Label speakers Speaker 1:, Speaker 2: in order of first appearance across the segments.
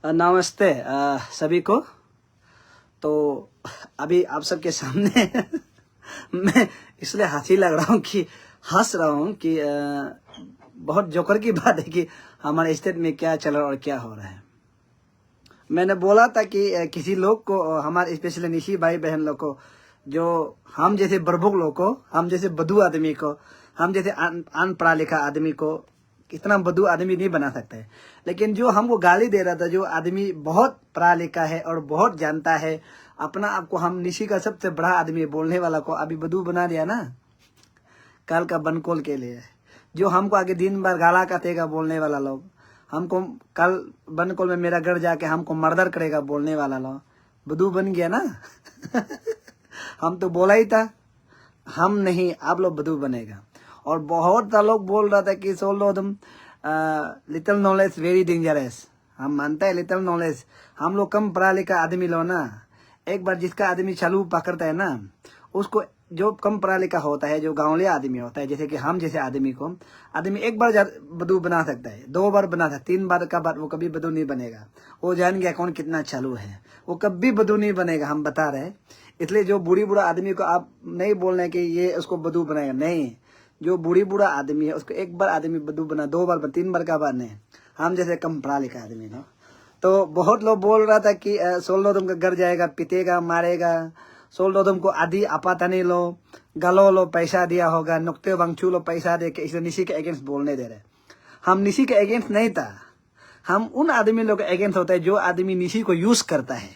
Speaker 1: नमस्ते सभी को। तो अभी आप सबके सामने मैं इसलिए हंसी लग रहा हूँ कि हंस रहा हूँ कि बहुत जोकर की बात है कि हमारे स्टेट में क्या चल रहा है और क्या हो रहा है। मैंने बोला था कि किसी लोग को, हमारे स्पेशली निशी भाई बहन लोग को, जो हम जैसे बरबुक लोग को, हम जैसे बदू आदमी को, हम जैसे अनपढ़ा लिखा आदमी को इतना बदू आदमी नहीं बना सकते। लेकिन जो हमको गाली दे रहा था, जो आदमी बहुत पढ़ा लिखा है और बहुत जानता है अपना आपको, हम निशी का सबसे बड़ा आदमी बोलने वाला को अभी बदू बना दिया ना, कल का बनकोल के लिए। जो हमको आगे दिन भर गाला कटेगा बोलने वाला लोग, हमको कल बनकोल में मेरा घर जाके हमको मर्डर करेगा बोलने वाला लोग, बदू बन गया ना। हम तो बोला ही था, हम नहीं आप लोग बदू बनेगा। और बहुत सा लोग बोल रहा था कि सोलो तुम लिटिल नॉलेज वेरी डेंजरस। हम मानते हैं लिटिल नॉलेज, हम लोग कम पढ़ा लिखा आदमी लो ना, एक बार जिसका आदमी चालू पकड़ता है ना, उसको जो कम पढ़ा लिखा होता है, जो गांवलिया आदमी होता है, जैसे कि हम जैसे आदमी को, आदमी एक बार बदू बना सकता है, 2 बार बना सकता है, 3 बार का बाद वो कभी बदू नहीं बनेगा। वो जान गया कौन कितना चालू है, वो कभी बदू नहीं बनेगा, हम बता रहे। इसलिए जो बूढ़ी बूढ़ा आदमी को आप नहीं बोल रहे कि ये उसको बदू बनाएगा, नहीं। जो बूढ़ी बूढ़ा आदमी है उसको एक बार आदमी बदू बना, 2 बार 3 बार का बात नहीं। हम जैसे कम पढ़ा लिखा आदमी ना, तो बहुत लोग बोल रहा था कि सोलो तुमका घर जाएगा, पिटेगा, मारेगा, सोलो तुमको आधी आपाता नहीं लो, गलो लो, पैसा दिया होगा, नुकते बंगचू लो, पैसा दे के, इसे निशी के अगेंस्ट बोलने दे रहे। हम निशी के अगेंस्ट नहीं था, हम उन आदमी लोग के अगेंस्ट होता है जो आदमी निशी को यूज करता है।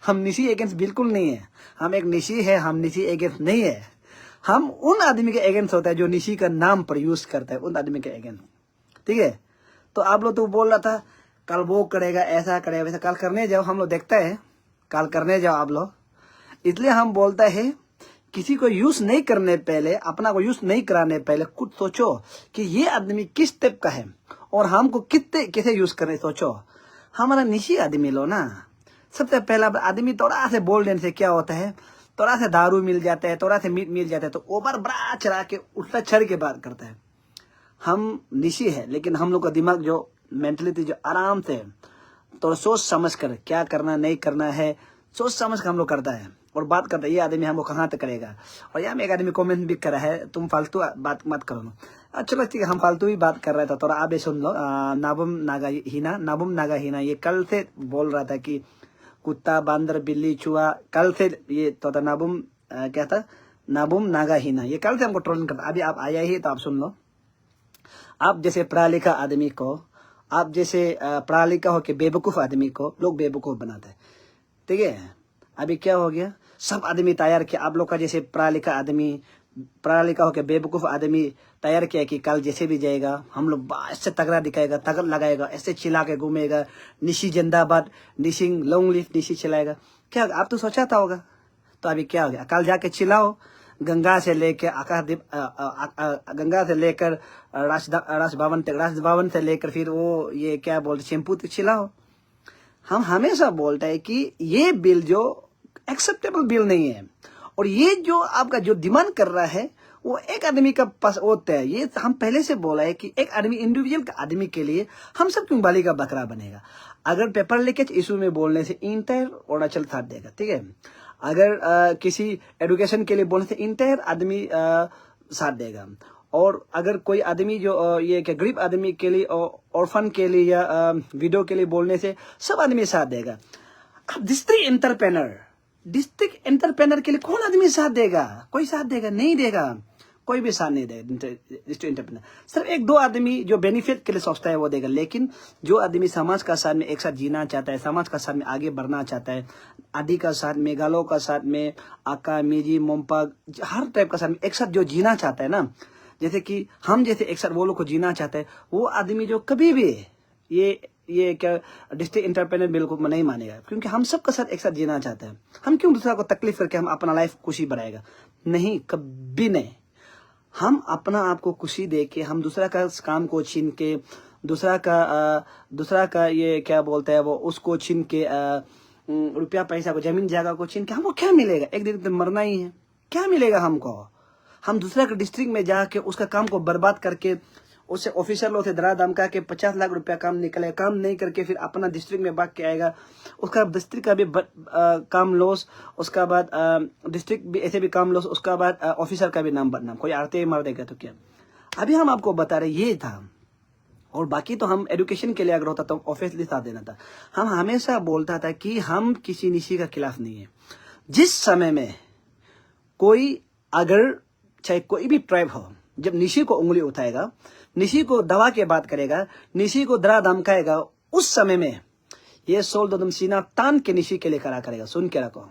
Speaker 1: हम निशी अगेंस्ट बिल्कुल नहीं है, हम एक निशी है, हम निशी अगेंस्ट नहीं है। हम उन आदमी के अगेंस्ट होता है जो निशी का नाम पर यूज करता है, उन आदमी के अगेंस्ट। ठीक है, तो आप लोग तो बोल रहा था कल वो करेगा, ऐसा करेगा, वैसा। कल करने जाओ, हम लोग देखते हैं, कल करने जाओ आप लोग। इसलिए हम बोलता है किसी को यूज नहीं करने पहले, अपना को यूज नहीं कराने पहले कुछ सोचो कि ये आदमी किस टाइप का है और हमको कितने कैसे यूज करने सोचो। हमारा निशी आदमी लो ना, सबसे पहला आदमी थोड़ा से बोल देने से क्या होता है, थोड़ा से दारू मिल जाता है, थोड़ा से मीट मिल जाता है, तो ओवर बड़ा चढ़ा के उल्टा चढ़ के बात करता है। हम निशी है, लेकिन हम लोग का दिमाग जो मेंटलिटी जो आराम से तो सोच समझ कर क्या करना नहीं करना है, सोच समझ कर हम लोग करता है और बात करता है। ये आदमी हमको कहाँ तक करेगा। और यहाँ में एक आदमी कमेंट भी करा है, तुम फालतू बात मत करो। चलो ठीक है, हम फालतू ही बात कर रहे थे, थोड़ा आप सुन लो। नाबुम नागा हीना ये कल से बोल रहा था कि कुत्ता, बांदर, बिल्ली, चूहा, कल से ये तो था नाबुम क्या था, नाबुम नागा हीना, ये कल से हमको ट्रोलिंग करता। अभी आप आया ही तो आप सुन लो। आप जैसे पढ़ा लिखा आदमी को, आप जैसे पढ़ा लिखा हो के बेवकूफ आदमी को लोग बेवकूफ बनाते हैं। ठीक है, अभी क्या हो गया, सब आदमी तैयार किया, आप लोग का जैसे पढ़ा लिखा आदमी, पढ़ा लिखा होकर बेवकूफ आदमी तैयार किया कि कल जैसे भी जाएगा हम लोग ऐसे तगड़ा दिखाएगा, तगड़ लगाएगा, ऐसे चिल्ला के घूमेगा, निशी जिंदाबाद, निशी लॉन्ग लिव निशी चिल्लाएगा। क्या आप तो सोचा था होगा, तो अभी क्या हो गया, कल जाके चिल्लाओ, गंगा से लेकर आकाशदीप, गंगा से लेकर राज भवन से लेकर फिर वो ये क्या बोलते शैम्पू तक चिल्लाओ। हम हमेशा बोलते हैं कि ये बिल जो एक्सेप्टेबल बिल नहीं है, और ये जो आपका जो डिमांड कर रहा है वो एक आदमी का पास होता है। ये हम पहले से बोला है कि एक आदमी इंडिविजुअल का आदमी के लिए हम सब क्यों बाली का बकरा बनेगा। अगर पेपर लीकेज इशू में बोलने से इंटायर अरुणाचल साथ देगा, ठीक है। अगर किसी एजुकेशन के लिए बोलने से इंटायर आदमी साथ देगा। और अगर कोई आदमी जो ये क्या गरीब आदमी के लिए, ऑर्फन के लिए या विडो के लिए बोलने से सब आदमी साथ देगा। अब डिस्ट्रिक्ट एंटरप्रेनर के लिए कौन आदमी साथ देगा, कोई साथ देगा नहीं देगा, कोई भी साथ नहीं देगा। डिस्ट्रिक्ट एंटरप्रेनर सिर्फ 1-2 आदमी जो बेनिफिट के लिए सोचता है वो देगा। लेकिन जो आदमी समाज का साथ में एक साथ जीना चाहता है, समाज का साथ में आगे बढ़ना चाहता है, आदि का साथ में, गालो का साथ में, आका, मेजी, मोम्पा, हर टाइप का साथ में एक साथ जो जीना चाहता है ना, जैसे कि हम जैसे एक साथ वो लोग को जीना चाहते हैं, वो आदमी जो कभी भी ये क्या डिस्ट्रिक्ट एंटरप्रेन्योर बिल को नहीं मानेगा, क्योंकि हम सबके साथ एक साथ जीना चाहते हैं। हम क्यों दूसरा को तकलीफ करके हम अपना लाइफ खुशी बढ़ाएगा, नहीं, कभी नहीं। हम अपना आपको खुशी दे के, हम दूसरा का काम को छीन के, दूसरा का ये क्या बोलते हैं वो, उसको छीन के, रुपया पैसा को, जमीन जगह को छीन के हमको क्या मिलेगा, एक दिन तो मरना ही है, क्या मिलेगा हमको। हम दूसरा के डिस्ट्रिक्ट में जाके उसका काम को बर्बाद करके उससे ऑफिसर लोग थे डरा धमका के 50 लाख रुपया काम निकले, काम नहीं करके फिर अपना डिस्ट्रिक्ट में भाग के आएगा, उसका डिस्ट्रिक्ट का भी काम लॉस, उसका बाद डिस्ट्रिक्ट भी ऐसे भी काम लॉस, उसका बाद ऑफिसर का भी नाम बदनाम, कोई आरते मार देगा तो क्या। अभी हम आपको बता रहे ये था, और बाकी तो हम एजुकेशन के लिए अगर होता तो ऑफिसली साथ देना था। हम हमेशा बोलता था कि हम किसी निशी का खिलाफ नहीं है। जिस समय में कोई अगर चाहे कोई भी ट्राइब हो, जब निशी को उंगली उठाएगा, निशी को दबा के बात करेगा, निशी को डरा धमकाएगा, उस समय में ये सोल दोदुम सीना तान के निशी के लिए खड़ा करेगा। सुन के रखो,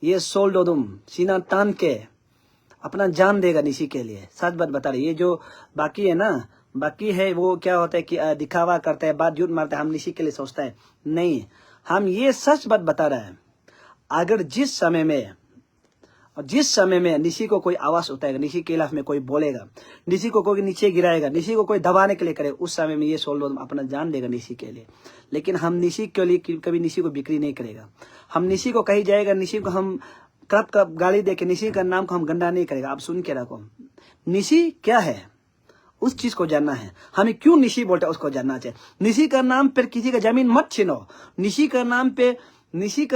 Speaker 1: ये सोल दोदुम सीना तान के अपना जान देगा निशी के लिए। सच बात बता रहे, ये जो बाकी है ना, बाकी है वो क्या होता है कि दिखावा करता है, बात झूठ मारता है, हम निशी के लिए सोचता है नहीं। हम ये सच बात बता रहे हैं, अगर जिस समय में निशी को कोई आवाज उठाएगा, निशी के खिलाफ में कोई बोलेगा, निशी को कोई नीचे गिराएगा, निशी को कोई दबाने के लिए करेगा, उस समय में ये सोल दोदुम अपना जान देगा निशी के लिए। लेकिन हम निशी के लिए कभी निशी को बिक्री नहीं करेगा। हम निशी को कहीं जाएगा, निशी को हम कब गाली दे के निशी का नाम को हम गंदा नहीं करेगा। आप सुन के रखो, निशी क्या है उस चीज को जानना है, हमें क्यों निशी बोलते हैं उसको जानना चाहिए। निशी का नाम पर किसी का जमीन मत छीनो, निशी का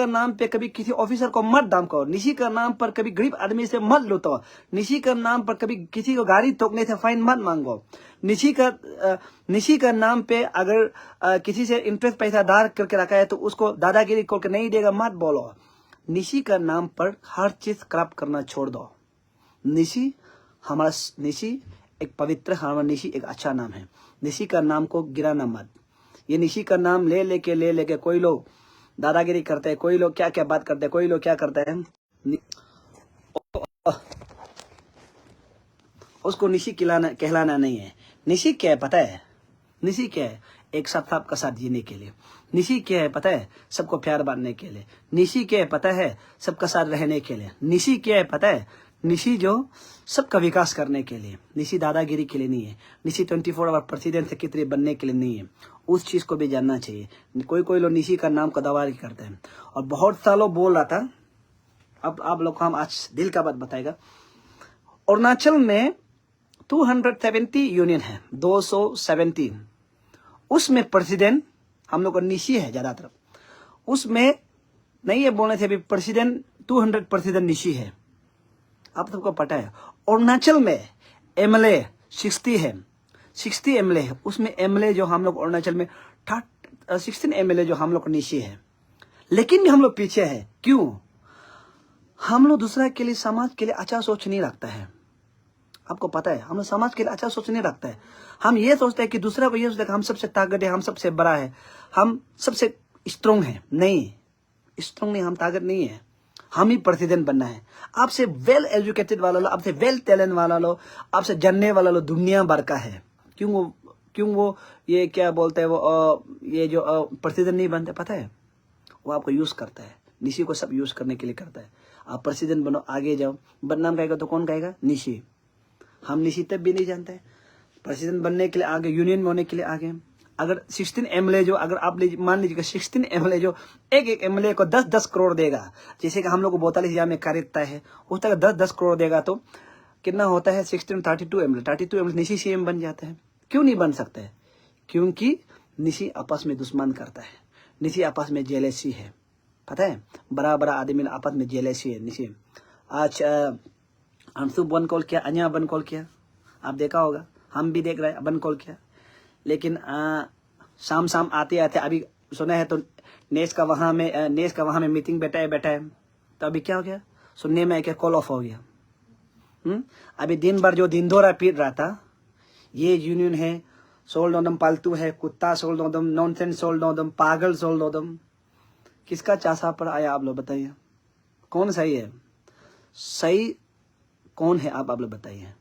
Speaker 1: नाम पे कभी किसी ऑफिसर को मत धमकाओ, निशी का नाम पर कभी गरीब आदमी से मत लूटो, निशी का नाम पर कभी किसी को गाड़ी ठोकने से फाइन मत मांगो, निशी का नाम पे अगर किसी से इंटरेस्ट पैसा दार करके रखा है तो उसको दादागिरी करके नहीं देगा मत बोलो। निशी का नाम पर हर चीज खराब करना छोड़ दो। निशी एक पवित्र, हमारा निशी एक अच्छा नाम है। निशी का नाम को गिराना मत। ये निशी का नाम ले लेके कोई लोग दादागिरी करते हैं, कोई लोग क्या क्या बात करते हैं, कोई लोग क्या करते हैं, उसको निशी कहलाना नहीं है। निशी क्या है पता है? निशी क्या है? एक साथ सबका साथ जीने के लिए। निशी क्या है पता है? सबको प्यार बांटने के लिए। निशी क्या है पता है? सबका साथ रहने के लिए। निशी क्या है पता है? निशी जो सबका विकास करने के लिए। निशी दादागिरी के लिए नहीं है। निशी 24 आवर प्रेसिडेंट सेक्रेटरी बनने के लिए नहीं है। उस चीज को भी जानना चाहिए। कोई लोग निशी का नाम का दावा करते हैं, और बहुत सालों बोल रहा था। अब आप लोग को हम आज दिल का बात बताएगा। अरुणाचल में 270 यूनियन है, 270। उसमें प्रेसिडेंट हम लोग का निशी है ज्यादातर। उसमें नहीं ये बोलने थे अभी प्रेसिडेंट 200 प्रेसिडेंट निशी है। आप सबको पता है। अरुणाचल में एमएलए 60 है, 60 एमएलए है। उसमें एमएलए जो हम लोग अरुणाचल में 16 एमएलए जो हम लोग का निशी है। लेकिन भी हम लोग पीछे है। क्यों? हम लोग दूसरा के लिए, समाज के लिए अच्छा सोच नहीं रखता है। आपको पता है, हम लोग समाज के लिए अच्छा सोच नहीं रखता है। हम ये सोचते हैं कि दूसरा को ये सोचते हैं कि हम सबसे ताकत है, हम सबसे बड़ा है, हम सबसे स्ट्रोंग है। नहीं, स्ट्रोंग नहीं, हम ताकत नहीं है। हम ही प्रेसिडेंट बनना है। आपसे वेल एजुकेटेड वाला लो, आपसे वेल टैलेंट वाला लो, आपसे जानने वाला लो दुनिया भर का है। क्यों वो ये क्या बोलते हैं, वो ये जो प्रेसिडेंट नहीं बनते, पता है? वो आपको यूज करता है। निशी को सब यूज करने के लिए करता है। आप प्रेसिडेंट बनो, आगे जाओ, बदनाम कहेगा तो कौन कहेगा? निशी। हम निशी तब भी नहीं जानते। प्रेसिडेंट बनने के लिए आगे, यूनियन में होने के लिए आगे। अगर 16 एमएलए जो, अगर आप मान लीजिएगा 16 एमएलए जो एक एमएलए को 10-10 करोड़ देगा, जैसे कि हम लोग को 42,000 में खरीदता है, उस तरह 10-10 करोड़ देगा तो कितना होता है? 16 32 एमएलए, 32 एमएलए निशी सीएम बन जाते हैं। क्यों नहीं बन सकते? क्योंकि निशी आपस में दुश्मन करता है। निशी आपस में जेलेसी है। पता है, बड़ा आदमी आपस में जेलेसी है। निशी आज अंशु बन कॉल किया, अन्या बन कॉल किया, आप देखा होगा, हम भी देख रहे हैं, बन कॉल किया। लेकिन शाम आते अभी सुना है तो नेस का वहां में मीटिंग बैठा है। तो अभी क्या हो गया? सुनने में क्या कॉल ऑफ हो गया। अभी दिन भर जो दिनदौरा पीट रहा था, ये यूनियन है, सोल नोदम पालतू है, कुत्ता सोल नोदम, नॉनसेंस सोल नोदम, पागल सोल नोदम, किसका चासा पर आया? आप लोग बताइए, कौन सही है? सही कौन है? आप लोग बताइए।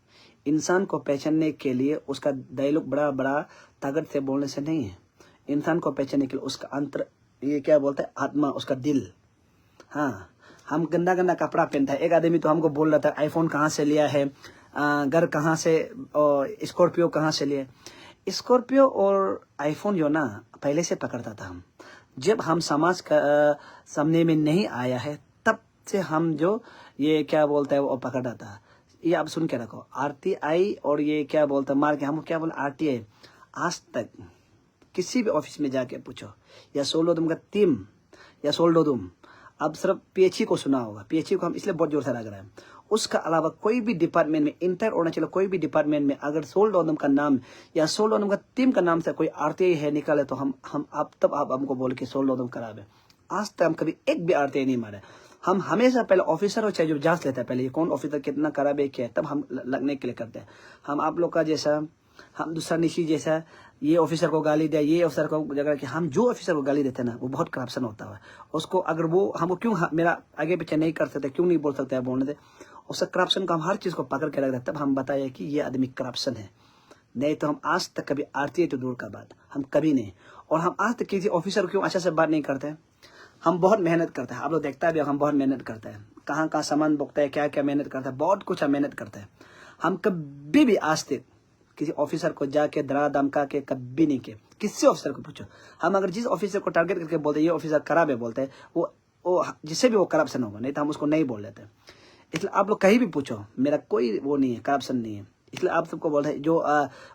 Speaker 1: इंसान को पहचानने के लिए उसका डायलॉग बड़ा ताकत से बोलने से नहीं है। इंसान को पहचानने के लिए उसका अंतर, ये क्या बोलते हैं, आत्मा, उसका दिल। हाँ, हम गंदा कपड़ा पहनता है। एक आदमी तो हमको बोल रहा था आईफोन कहाँ से लिया है, घर कहाँ से, स्कॉर्पियो कहाँ से लिया। स्कॉर्पियो और आईफोन जो ना पहले से पकड़ता था हम, जब हम समाज का सामने में नहीं आया है तब से हम जो ये क्या बोलते हैं वो पकड़ा था। ये आप सुन के रखो, RTI और ये क्या बोलते हैं मार के, हम क्या बोले RTI, आज तक किसी भी ऑफिस में जाके पूछो, या सोलोदम का टीम या सोल्डोदुम, अब सिर्फ PHE को सुना होगा, PHE को हम इसलिए बहुत जोर से लग रहा है। उसका अलावा कोई भी डिपार्टमेंट में, इंटर अरुणाचल कोई भी डिपार्टमेंट में अगर सोल्डोदम का नाम या सोल्डोदम का टीम का नाम से कोई RTI है निकाले, तो हम आप तब आप हमको बोल के सोल्डोदम खराब है। आज तक हम कभी एक भी RTI नहीं मारे। हम हमेशा पहले ऑफिसर हो चाहे जो जांच लेता है, पहले ये कौन ऑफिसर कितना खराब है क्या है, तब हम लगने के लिए करते हैं। हम आप लोग का जैसा, हम दूसरा निशी जैसा ये ऑफिसर को गाली दिया, ये ऑफिसर को जगह कि हम जो ऑफिसर को गाली देते हैं ना, वो बहुत करप्शन होता है उसको। अगर वो हमको क्यों मेरा आगे पीछे नहीं कर सकते, क्यों नहीं बोल सकते हैं बोलने दे, उसका करप्शन को हम हर चीज को पकड़ के रख देते, तब हम बताए कि ये आदमी करप्शन है। नहीं तो हम आज तक कभी RTI तो दूर का बात, हम कभी नहीं। और हम आज तक किसी ऑफिसर को क्यों अच्छा से बात नहीं करते, हम बहुत मेहनत करते हैं। आप लोग देखता है भी, हम बहुत मेहनत करते हैं, कहाँ कहाँ सामान बोकता है, क्या क्या मेहनत करता है, बहुत कुछ हम मेहनत करते हैं। हम कभी भी आज तक किसी ऑफिसर को जाके डरा धमका के कभी नहीं किए। किसी ऑफिसर को पूछो, हम अगर जिस ऑफिसर को टारगेट करके बोलते ये ऑफिसर खराब है बोलते हैं, वो जिससे भी वो करप्शन होगा, नहीं तो हम उसको नहीं बोल लेते। इसलिए आप लोग कहीं भी पूछो, मेरा कोई वो नहीं है, करप्शन नहीं है। इसलिए आप सबको बोल रहे जो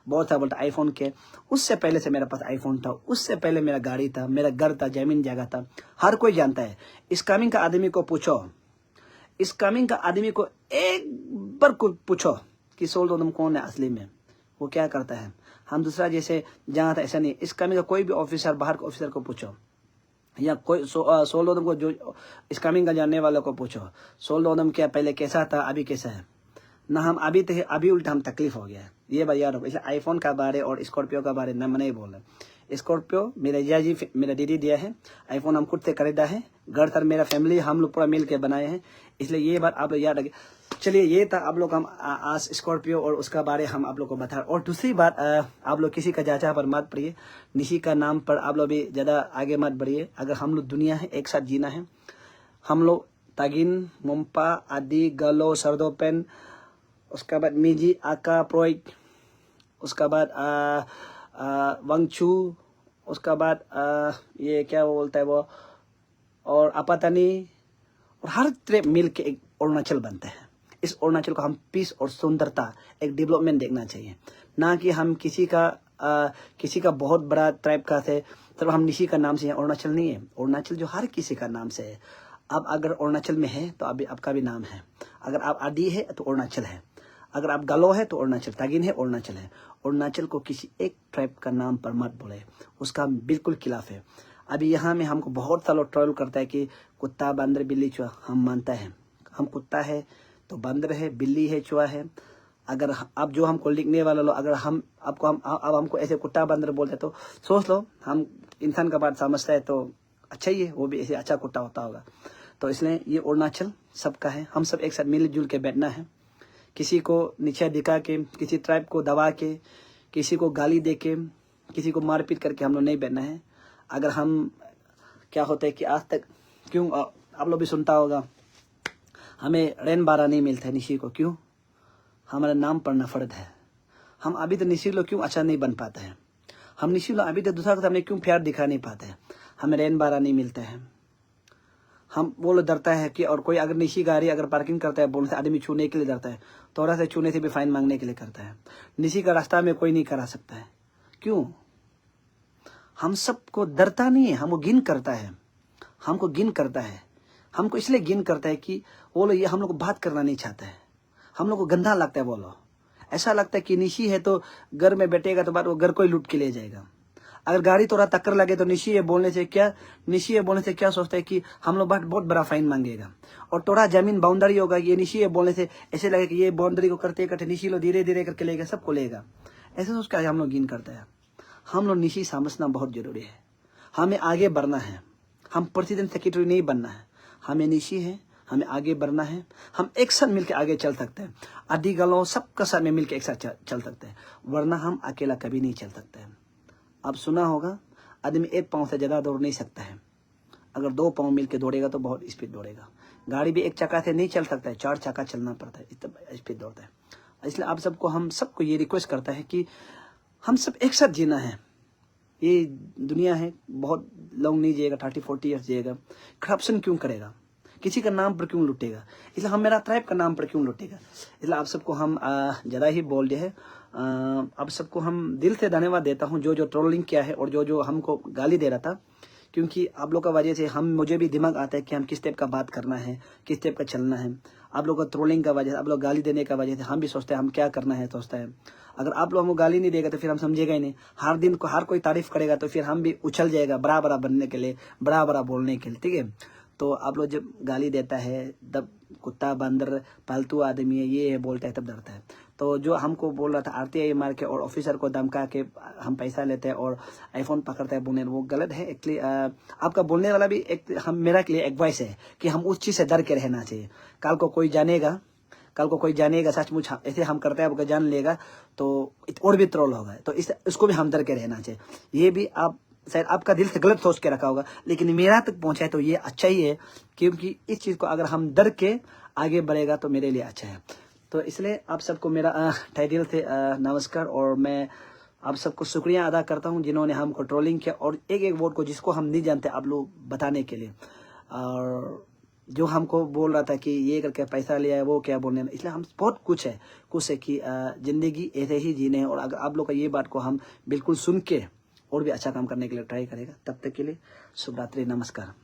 Speaker 1: बहुत था बोलता आईफोन के, उससे पहले से मेरे पास आईफोन था, उससे पहले मेरा गाड़ी था, मेरा घर था, जमीन जगह था, हर कोई जानता है। इस कामिंग का आदमी को पूछो, इस कामिंग का आदमी को एक बार को पूछो कि सोल्डोदम कौन है असली में, वो क्या करता है। हम दूसरा जैसे जहाँ था ऐसा नहीं। इस कामिंग का कोई भी ऑफिसर, बाहर के ऑफिसर को पूछो, या कोई सोल्डोदम को जो इस कामिंग का जानने वालों को पूछो, सोल्डोदम क्या पहले कैसा था, अभी कैसा है ना। हम अभी थे, अभी उल्टा हम तकलीफ हो गया है, ये बात याद रखो। इसलिए आईफोन का बारे और स्कॉर्पियो का बारे में नहीं बोल रहे। स्कॉर्पियो मेरा जीजाजी मेरा दीदी दिया है, आईफोन हम खुद से खरीदा है, घर तर मेरा फैमिली हम लोग पूरा मिल के बनाए हैं। इसलिए ये बात आप लोग याद रखें। चलिए, ये था आप लोग हम आज स्कॉर्पियो और उसका बारे हम आप लोग को बता। और दूसरी बात, आप लोग किसी का चाचा पर मत पड़िए, निशी का नाम पर आप लोग भी ज़्यादा आगे मत बढ़िए। अगर हम लोग दुनिया है एक साथ जीना है, हम लोग तागिन, मुम्पा, आदि, गलो, सरदोपेन, उसके बाद मिजी, आका, प्रोइक, उसका बाद वंगचू, उसका बाद ये क्या बोलता है वो, और आपातानी, और हर तरह मिल के एक अरुणाचल बनता है। इस अरुणाचल को हम पीस और सुंदरता, एक डेवलपमेंट देखना चाहिए, ना कि हम किसी का बहुत बड़ा ट्राइब का थे तब हम निशी का नाम से हैं। अरुणाचल नहीं है, अरुणाचल जो हर किसी का नाम से है। अब अगर अरुणाचल में है तो अभी आपका भी नाम है। अगर आप आदि है तो अरुणाचल है, अगर आप गलो है तो अरुणाचल, तागिन है अरुणाचल है। अरुणाचल को किसी एक ट्राइब का नाम पर मत बोले, उसका बिल्कुल खिलाफ है। अभी यहाँ में हमको बहुत सा लोग ट्रोल करता है कि कुत्ता, बंदर, बिल्ली, चूहा। हम मानता है हम कुत्ता है तो बंदर है, बिल्ली है, चूहा है। अगर आप जो हमको लिखने वाला लो, अगर हम आपको अब हमको ऐसे कुत्ता बंदर बोलते तो सोच लो, हम इंसान का बात समझता है तो अच्छा ही है, वो भी ऐसे अच्छा कुत्ता होता होगा। तो इसलिए ये अरुणाचल सबका है, हम सब एक साथ मिलजुल के बैठना है। किसी को नीचा दिखा के, किसी ट्राइब को दबा के, किसी को गाली दे के, किसी को मारपीट करके हम लोग नहीं बैठना है। अगर हम क्या होता है कि आज तक क्यों आप लोग भी सुनता होगा, हमें रैन बारा नहीं मिलता है निशी को, क्यों? हमारा नाम पढ़ना फर्ज है। हम अभी तो निशी लोग क्यों अच्छा नहीं बन पाते हैं, हम निशी लोग अभी तो दूसरा को सामने क्यों प्यार दिखा नहीं पाते हैं, हमें रैन बारा नहीं मिलता है। हम वो लोग डरता है कि, और कोई अगर निशी गाड़ी अगर पार्किंग करता है बोलने से आदमी छूने के लिए डरता है, थोड़ा से छूने से भी फाइन मांगने के लिए करता है। निशी का रास्ता में कोई नहीं करा सकता है, क्यों? हम सबको डरता नहीं है, हमको गिन करता है, हमको गिन करता है। हमको इसलिए गिन करता है कि वो लोग ये हम लोग को बात करना नहीं चाहता है, हम लोग को गंदा लगता है। वो लोग ऐसा लगता है कि निशी है तो घर में बैठेगा तो बाद वो घर को ही लूट के ले जाएगा। अगर गाड़ी थोड़ा टक्कर लगे तो निशी है बोलने से क्या सोचता है कि हम लोग बहुत बड़ा फाइन मांगेगा। और थोड़ा जमीन बाउंड्री होगा, ये निशी है बोलने से ऐसे लगेगा कि ये बाउंड्री को करते करते निशी लोग धीरे धीरे करके लेगा, सबको लेगा। ऐसे सोच कर हम लोग गिन करते हैं। हम लोग निशी समझना बहुत जरूरी है। हमें आगे बढ़ना है, हम प्रतिदिन सेक्रेटरी नहीं बनना है, हमें निशी है, हमें आगे बढ़ना है। हम एक साथ मिलकर आगे चल सकते हैं, आदि गलों सबका साथ में मिलकर एक साथ चल सकते हैं, वरना हम अकेला कभी नहीं चल सकते हैं। आप सुना होगा, आदमी एक पाँव से ज़्यादा दौड़ नहीं सकता है, अगर दो पाँव मिलकर दौड़ेगा तो बहुत स्पीड दौड़ेगा। गाड़ी भी एक चक्का से नहीं चल सकता है, 4 चक्का चलना पड़ता है, इतना स्पीड दौड़ता है। इसलिए आप सबको, हम सबको ये रिक्वेस्ट करता है कि हम सब एक साथ जीना है। ये दुनिया है, बहुत लॉन्ग नहीं जिएगा, 30-40 ईयर्स जिएगा। करप्शन क्यों करेगा? किसी का नाम पर क्यों लुटेगा, इसलिए हम मेरा ट्राइब का नाम पर क्यों लुटेगा। इसलिए आप सबको हम ज़्यादा ही बोल दिए है। आप सबको हम दिल से धन्यवाद देता हूँ जो जो ट्रोलिंग किया है और जो जो हमको गाली दे रहा था, क्योंकि आप लोग का वजह से मुझे भी दिमाग आता है कि हम किस टाइप का बात करना है, किस टाइप का चलना है। आप लोग का ट्रोलिंग का वजह से, आप लोग गाली देने का वजह से हम भी सोचते हैं हम क्या करना है, सोचता है। अगर आप लोग हमको गाली नहीं देगा तो फिर हम समझेगा ही नहीं। हर दिन को हर कोई तारीफ करेगा तो फिर हम भी उछल जाएगा बड़ा बड़ा बनने के लिए, बड़ा बड़ा बोलने के लिए, ठीक है। तो आप लोग जब गाली देता है तब कुत्ता बंदर पालतू आदमी है ये है बोलता है तब डरता है। तो जो हमको बोल रहा था आरटीआई मार के और ऑफिसर को धमका के हम पैसा लेते हैं और आईफोन पकड़ते हैं बोलने, वो गलत है एक्चुअली। आपका बोलने वाला भी एक मेरा के लिए एडवाइस है कि हम उस चीज़ से डर के रहना चाहिए। कल को कोई जानेगा सचमुच ऐसे हम करते हैं, आपको जान लेगा तो और भी ट्रोल होगा। तो इसको भी हम डर के रहना चाहिए। ये भी आप शायद आपका दिल से गलत सोच के रखा होगा, लेकिन मेरा तक पहुंचा है तो ये अच्छा ही है, क्योंकि इस चीज़ को अगर हम डर के आगे बढ़ेगा तो मेरे लिए अच्छा है। तो इसलिए आप सबको मेरा तहे दिल से नमस्कार, और मैं आप सबको शुक्रिया अदा करता हूं जिन्होंने हमको ट्रोलिंग किया और एक एक वर्ड को जिसको हम नहीं जानते आप लोग बताने के लिए, और जो हमको बोल रहा था कि ये करके पैसा लिया है वो क्या बोलने में। इसलिए हम बहुत कुछ है कि ज़िंदगी ऐसे ही जीने हैं। और अगर आप लोग का ये बात को हम बिल्कुल सुन के और भी अच्छा काम करने के लिए ट्राई करेगा। तब तक के लिए शुभ रात्रि, नमस्कार।